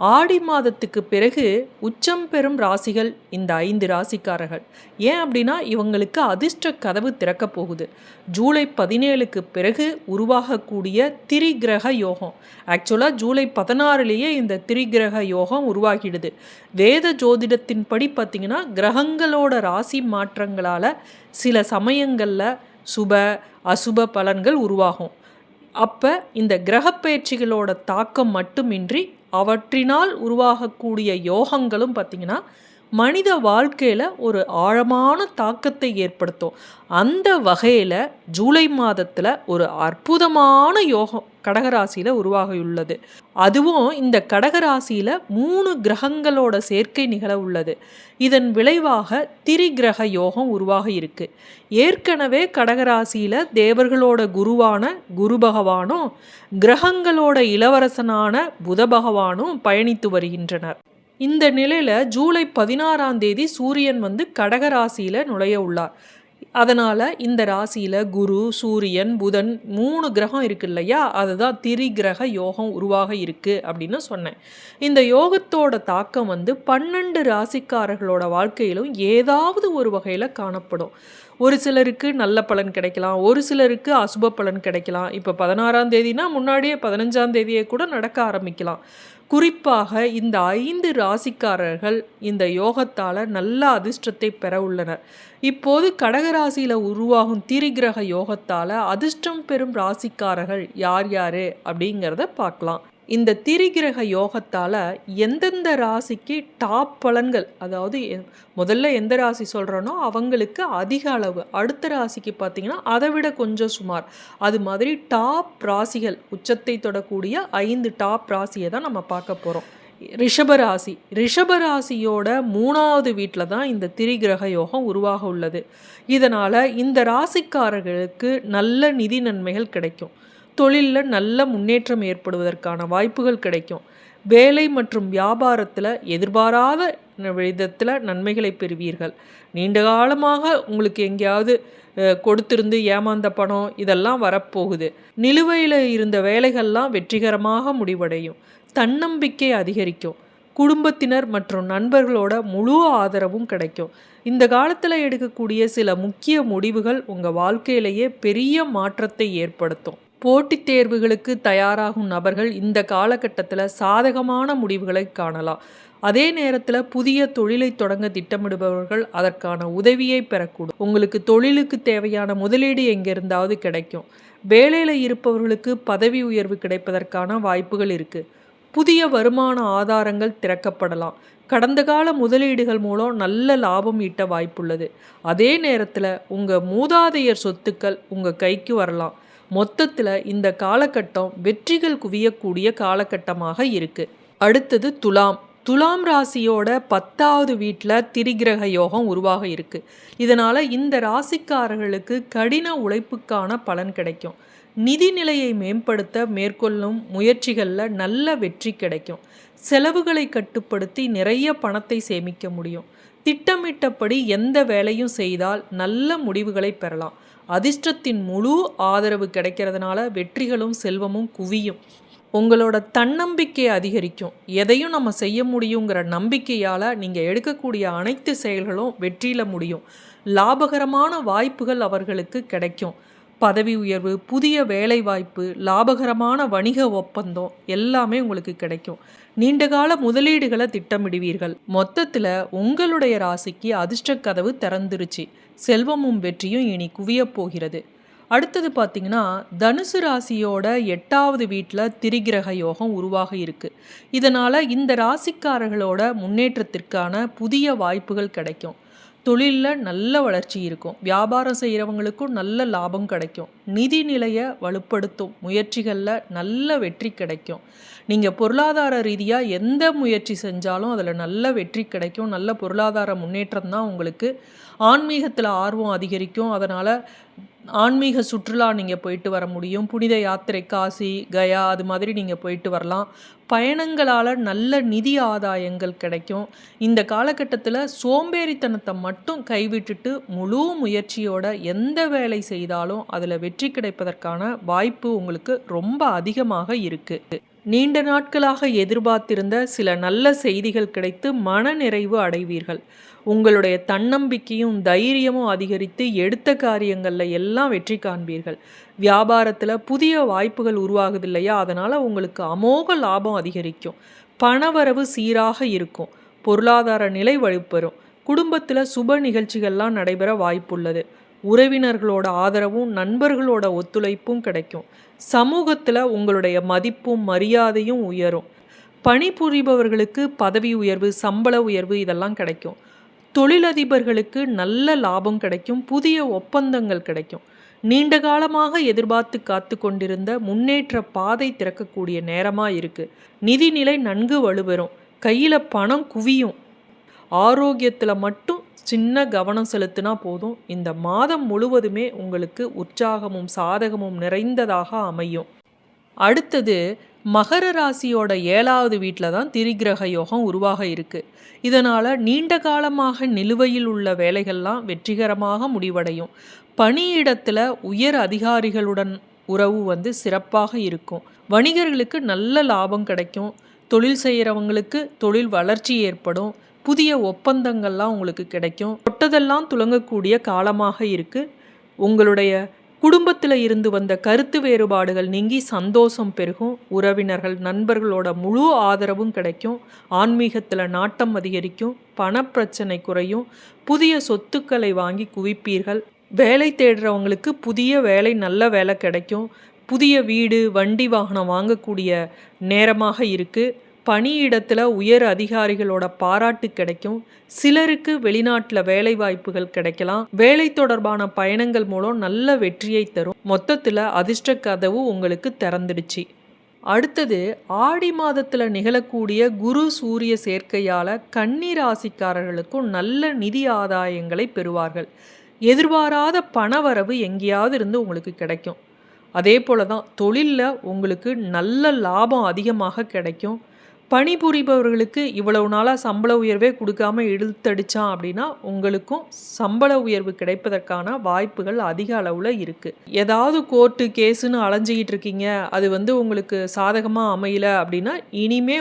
ஆடி மாதத்துக்கு பிறகு உச்சம் பெறும் ராசிகள் இந்த 5 ராசிக்காரர்கள். ஏன் அப்படின்னா இவங்களுக்கு அதிர்ஷ்ட கதவு திறக்க போகுது. ஜூலை 17க்கு பிறகு உருவாகக்கூடிய திரிகிரக யோகம். ஆக்சுவலாக ஜூலை 16லேயே இந்த திரிகிரக யோகம் உருவாகிடுது. வேத ஜோதிடத்தின்படி பார்த்திங்கன்னா கிரகங்களோட ராசி மாற்றங்களால் சில சமயங்களில் சுப அசுப பலன்கள் உருவாகும். அப்போ இந்த கிரகப்பெயர்ச்சிகளோட தாக்கம் மட்டுமின்றி அவற்றினால் உருவாகக்கூடிய யோகங்களும் பார்த்திங்கன்னா மனித வாழ்க்கையில் ஒரு ஆழமான தாக்கத்தை ஏற்படுத்தும். அந்த வகையில் ஜூலை மாதத்தில் ஒரு அற்புதமான யோகம் கடகராசியில் உருவாகியுள்ளது. அதுவும் இந்த கடகராசியில் 3 கிரகங்களோட சேர்க்கை நிகழ உள்ளது. இதன் விளைவாக திரிகிரக யோகம் உருவாகி இருக்கு. ஏற்கனவே கடகராசியில் தேவர்களோட குருவான குரு பகவானும் கிரகங்களோட இளவரசனான புத பகவானும் பயணித்து வருகின்றனர். இந்த நிலையில் ஜூலை 16ஆம் தேதி சூரியன் கடகராசியில் நுழைய உள்ளார். அதனால் இந்த ராசியில் குரு, சூரியன், புதன் 3 கிரகம் இருக்குது இல்லையா, அதுதான் திரிகிரக யோகம் உருவாக இருக்குது அப்படின்னு சொன்னேன். இந்த யோகத்தோட தாக்கம் 12 ராசிக்காரர்களோட வாழ்க்கையிலும் ஏதாவது ஒரு வகையில் காணப்படும். ஒரு சிலருக்கு நல்ல பலன் கிடைக்கலாம், ஒரு சிலருக்கு அசுப பலன் கிடைக்கலாம். இப்போ 16ஆம் தேதினா முன்னாடியே 15ஆம் தேதியே கூட நடக்க ஆரம்பிக்கலாம். குறிப்பாக இந்த 5 ராசிக்காரர்கள் இந்த யோகத்தால் நல்ல அதிர்ஷ்டத்தை பெற உள்ளனர். இப்போது கடகராசியில் உருவாகும் திரிகிரக யோகத்தால் அதிர்ஷ்டம் பெறும் ராசிக்காரர்கள் யார் யார் அப்படிங்கிறத பார்க்கலாம். இந்த திரிகிரக யோகத்தால் எந்தெந்த ராசிக்கு டாப் பலன்கள், அதாவது முதல்ல எந்த ராசி சொல்கிறோனோ அவங்களுக்கு அதிக அளவு, அடுத்த ராசிக்கு பார்த்திங்கன்னா அதை விட கொஞ்சம் சுமார், அது மாதிரி டாப் ராசிகள் உச்சத்தை தொடக்கூடிய 5 டாப் ராசியை தான் நம்ம பார்க்க போகிறோம். ரிஷபராசி. ரிஷபராசியோட 3வது வீட்டில் தான் இந்த திரிகிரக யோகம் உருவாக உள்ளது. இதனால் இந்த ராசிக்காரர்களுக்கு நல்ல நிதி நன்மைகள் கிடைக்கும். தொழிலில் நல்ல முன்னேற்றம் ஏற்படுவதற்கான வாய்ப்புகள் கிடைக்கும். வேலை மற்றும் வியாபாரத்தில் எதிர்பாராத விதத்தில் நன்மைகளை பெறுவீர்கள். நீண்ட காலமாக உங்களுக்கு எங்கேயாவது கொடுத்திருந்து ஏமாந்த பணம் இதெல்லாம் வரப்போகுது. நிலுவையில் இருந்த வேலைகள்லாம் வெற்றிகரமாக முடிவடையும். தன்னம்பிக்கை அதிகரிக்கும். குடும்பத்தினர் மற்றும் நண்பர்களோட முழு ஆதரவும் கிடைக்கும். இந்த காலத்தில் எடுக்கக்கூடிய சில முக்கிய முடிவுகள் உங்கள் வாழ்க்கையிலேயே பெரிய மாற்றத்தை ஏற்படுத்தும். போட்டித் தேர்வுகளுக்கு தயாராகும் நபர்கள் இந்த காலகட்டத்தில் சாதகமான முடிவுகளை காணலாம். அதே நேரத்தில் புதிய தொழிலை தொடங்க திட்டமிடுபவர்கள் அதற்கான உதவியை பெறக்கூடும். உங்களுக்கு தொழிலுக்கு தேவையான முதலீடு எங்கிருந்தாவது கிடைக்கும். வேலையில் இருப்பவர்களுக்கு பதவி உயர்வு கிடைப்பதற்கான வாய்ப்புகள் இருக்குது. புதிய வருமான ஆதாரங்கள் திறக்கப்படலாம். கடந்த கால முதலீடுகள் மூலம் நல்ல லாபம் ஈட்ட வாய்ப்புள்ளது. அதே நேரத்தில் உங்கள் மூதாதையர் சொத்துக்கள் உங்கள் கைக்கு வரலாம். மொத்தத்தில் இந்த காலகட்டம் வெற்றிகள் குவியக்கூடிய காலகட்டமாக இருக்குது. அடுத்தது துலாம். துலாம் ராசியோட 10வது வீட்டில் திரிகிரக யோகம் உருவாக இருக்குது. இதனால் இந்த ராசிக்காரர்களுக்கு கடின உழைப்புக்கான பலன் கிடைக்கும். நிதி நிலையை மேம்படுத்த மேற்கொள்ளும் முயற்சிகளில் நல்ல வெற்றி கிடைக்கும். செலவுகளை கட்டுப்படுத்தி நிறைய பணத்தை சேமிக்க முடியும். திட்டமிட்டபடி எந்த வேலையும் செய்தால் நல்ல முடிவுகளை பெறலாம். அதிர்ஷ்டத்தின் முழு ஆதரவு கிடைக்கிறதுனால வெற்றிகளும் செல்வமும் குவியும். உங்களோட தன்னம்பிக்கை அதிகரிக்கும். எதையும் நம்ம செய்ய முடியுங்கிற நம்பிக்கையால் நீங்கள் எடுக்கக்கூடிய அனைத்து செயல்களும் வெற்றியில் முடியும். லாபகரமான வாய்ப்புகள் அவர்களுக்கு கிடைக்கும். பதவி உயர்வு, புதிய வேலை வாய்ப்பு, லாபகரமான வணிக ஒப்பந்தம் எல்லாமே உங்களுக்கு கிடைக்கும். நீண்டகால முதலீடுகளை திட்டமிடுவீர்கள். மொத்தத்தில் உங்களுடைய ராசிக்கு அதிர்ஷ்ட கதவு திறந்துருச்சு. செல்வமும் வெற்றியும் இனி குவியப் போகிறது. அடுத்தது பார்த்திங்கன்னா தனுசு ராசியோட 8வது வீட்டில் திரிகிரக யோகம் உருவாக இருக்குது. இதனால் இந்த ராசிக்காரர்களோட முன்னேற்றத்திற்கான புதிய வாய்ப்புகள் கிடைக்கும். தொழிலில் நல்ல வளர்ச்சி இருக்கும். வியாபாரம் செய்கிறவங்களுக்கும் நல்ல லாபம் கிடைக்கும். நிதி நிலையை வலுப்படுத்தும் முயற்சிகளில் நல்ல வெற்றி கிடைக்கும். நீங்கள் பொருளாதார ரீதியாக எந்த முயற்சி செஞ்சாலும் அதில் நல்ல வெற்றி கிடைக்கும். நல்ல பொருளாதார முன்னேற்றம் தான் உங்களுக்கு. ஆன்மீகத்தில் ஆர்வம் அதிகரிக்கும். அதனால் ஆன்மீக சுற்றுலா நீங்கள் போயிட்டு வர முடியும். புனித யாத்திரை காசி, கயா அது மாதிரி நீங்கள் போயிட்டு வரலாம். பயணங்களால் நல்ல நிதி ஆதாயங்கள் கிடைக்கும். இந்த காலகட்டத்தில் சோம்பேறித்தனத்தை மட்டும் கைவிட்டுட்டு முழு முயற்சியோட எந்த வேலை செய்தாலும் அதில் வெற்றி கிடைப்பதற்கான வாய்ப்பு உங்களுக்கு ரொம்ப அதிகமாக இருக்குது. நீண்ட நாட்களாக எதிர்பார்த்திருந்த சில நல்ல செய்திகள் கிடைத்து மனநிறைவு அடைவீர்கள். உங்களுடைய தன்னம்பிக்கையும் தைரியமும் அதிகரித்து எடுத்த காரியங்களில் எல்லாம் வெற்றி காண்பீர்கள். வியாபாரத்தில் புதிய வாய்ப்புகள் உருவாகுது இல்லையா, அதனால் உங்களுக்கு அமோக லாபம் அதிகரிக்கும். பணவரவு சீராக இருக்கும். பொருளாதார நிலை வலுப்பெறும். குடும்பத்தில் சுப நிகழ்ச்சிகள்லாம் நடைபெற வாய்ப்புள்ளது. உறவினர்களோட ஆதரவும் நண்பர்களோட ஒத்துழைப்பும் கிடைக்கும். சமூகத்தில் உங்களுடைய மதிப்பும் மரியாதையும் உயரும். பணிபுரிபவர்களுக்கு பதவி உயர்வு, சம்பள உயர்வு இதெல்லாம் கிடைக்கும். தொழிலதிபர்களுக்கு நல்ல லாபம் கிடைக்கும். புதிய ஒப்பந்தங்கள் கிடைக்கும். நீண்ட காலமாக எதிர்பார்த்து காத்து கொண்டிருந்த முன்னேற்ற பாதை திறக்கக்கூடிய நேரமாக இருக்குது. நிதிநிலை நன்கு வலுப்பெறும். கையில் பணம் குவியும். ஆரோக்கியத்தில் மட்டும் சின்ன கவனம் செலுத்தினா போதும். இந்த மாதம் முழுவதுமே உங்களுக்கு உற்சாகமும் சாதகமும் நிறைந்ததாக அமையும். அடுத்தது மகர ராசியோட 7வது வீட்டில் தான் திரிகிரக யோகம் உருவாக இருக்குது. இதனால் நீண்ட காலமாக நிலுவையில் உள்ள வேலைகள்லாம் வெற்றிகரமாக முடிவடையும். பணியிடத்தில் உயர் அதிகாரிகளுடன் உறவு சிறப்பாக இருக்கும். வணிகர்களுக்கு நல்ல லாபம் கிடைக்கும். தொழில் செய்கிறவங்களுக்கு தொழில் வளர்ச்சி ஏற்படும். புதிய ஒப்பந்தங்கள்லாம் உங்களுக்கு கிடைக்கும். தொட்டதெல்லாம் துலங்கக்கூடிய காலமாக இருக்குது. உங்களுடைய குடும்பத்தில் இருந்து வந்த கருத்து வேறுபாடுகள் நீங்கி சந்தோஷம் பெருகும். உறவினர்கள் நண்பர்களோட முழு ஆதரவும் கிடைக்கும். ஆன்மீகத்தில் நாட்டம் அதிகரிக்கும். பணப்பிரச்சனை குறையும். புதிய சொத்துக்களை வாங்கி குவிப்பீர்கள். வேலை தேடுறவங்களுக்கு புதிய வேலை, நல்ல வேலை கிடைக்கும். புதிய வீடு, வண்டி, வாகனம் வாங்கக்கூடிய நேரமாக இருக்குது. பணியிடத்தில் உயர் அதிகாரிகளோட பாராட்டு கிடைக்கும். சிலருக்கு வெளிநாட்டில் வேலை வாய்ப்புகள் கிடைக்கலாம். வேலை தொடர்பான பயணங்கள் மூலம் நல்ல வெற்றியை தரும். மொத்தத்தில் அதிர்ஷ்ட கதவு உங்களுக்கு திறந்துடுச்சு. அடுத்தது ஆடி மாதத்தில் நிகழக்கூடிய குரு சூரிய சேர்க்கையால் கன்னி ராசிக்காரர்களுக்கும் நல்ல நிதி ஆதாயங்களை பெறுவார்கள். எதிர்பாராத பணவரவு எங்கேயாவது இருந்து உங்களுக்கு கிடைக்கும். அதே போல தான் தொழிலில் உங்களுக்கு நல்ல லாபம் அதிகமாக கிடைக்கும். பணிபுரிபவர்களுக்கு இவ்வளவு நாளாக சம்பள உயர்வே கொடுக்காம இழுத்தடிச்சான் அப்படின்னா உங்களுக்கும் சம்பள உயர்வு கிடைப்பதற்கான வாய்ப்புகள் அதிக அளவில் இருக்குது. ஏதாவது கோர்ட்டு கேஸுன்னு அலைஞ்சிக்கிட்டு இருக்கீங்க, அது உங்களுக்கு சாதகமாக அமையல அப்படின்னா இனிமே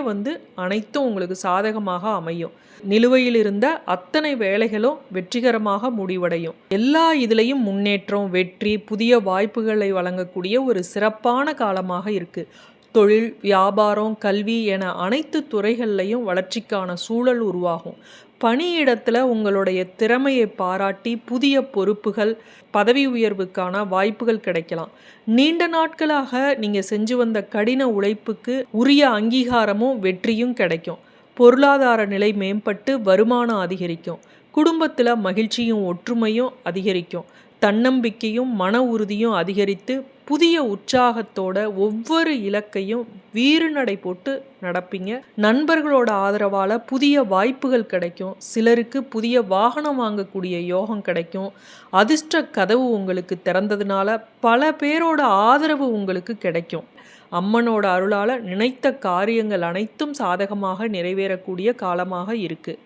அனைத்தும் உங்களுக்கு சாதகமாக அமையும். நிலுவையில் இருந்த அத்தனை வேலைகளும் வெற்றிகரமாக முடிவடையும். எல்லா இதுலேயும் முன்னேற்றம், வெற்றி, புதிய வாய்ப்புகளை வழங்கக்கூடிய ஒரு சிறப்பான காலமாக இருக்குது. தொழில், வியாபாரம், கல்வி என அனைத்து துறைகள்லையும் வளர்ச்சிக்கான சூழல் உருவாகும். பணியிடத்தில் உங்களுடைய திறமையை பாராட்டி புதிய பொறுப்புகள், பதவி உயர்வுக்கான வாய்ப்புகள் கிடைக்கலாம். நீண்ட நாட்களாக நீங்கள் செஞ்சு வந்த கடின உழைப்புக்கு உரிய அங்கீகாரமும் வெற்றியும் கிடைக்கும். பொருளாதார நிலை மேம்பட்டு வருமானம் அதிகரிக்கும். குடும்பத்தில் மகிழ்ச்சியும் ஒற்றுமையும் அதிகரிக்கும். தன்னம்பிக்கையும் மன உறுதியும் அதிகரித்து புதிய உற்சாகத்தோட ஒவ்வொரு இலக்கையும் வீறுநடை போட்டு நடப்பீங்க. நண்பர்களோட ஆதரவால் புதிய வாய்ப்புகள் கிடைக்கும். சிலருக்கு புதிய வாகனம் வாங்கக்கூடிய யோகம் கிடைக்கும். அதிர்ஷ்ட கதவு உங்களுக்கு திறந்ததுனால பல பேரோட ஆதரவு உங்களுக்கு கிடைக்கும். அம்மனோட அருளால் நினைத்த காரியங்கள் அனைத்தும் சாதகமாக நிறைவேறக்கூடிய காலமாக இருக்குது.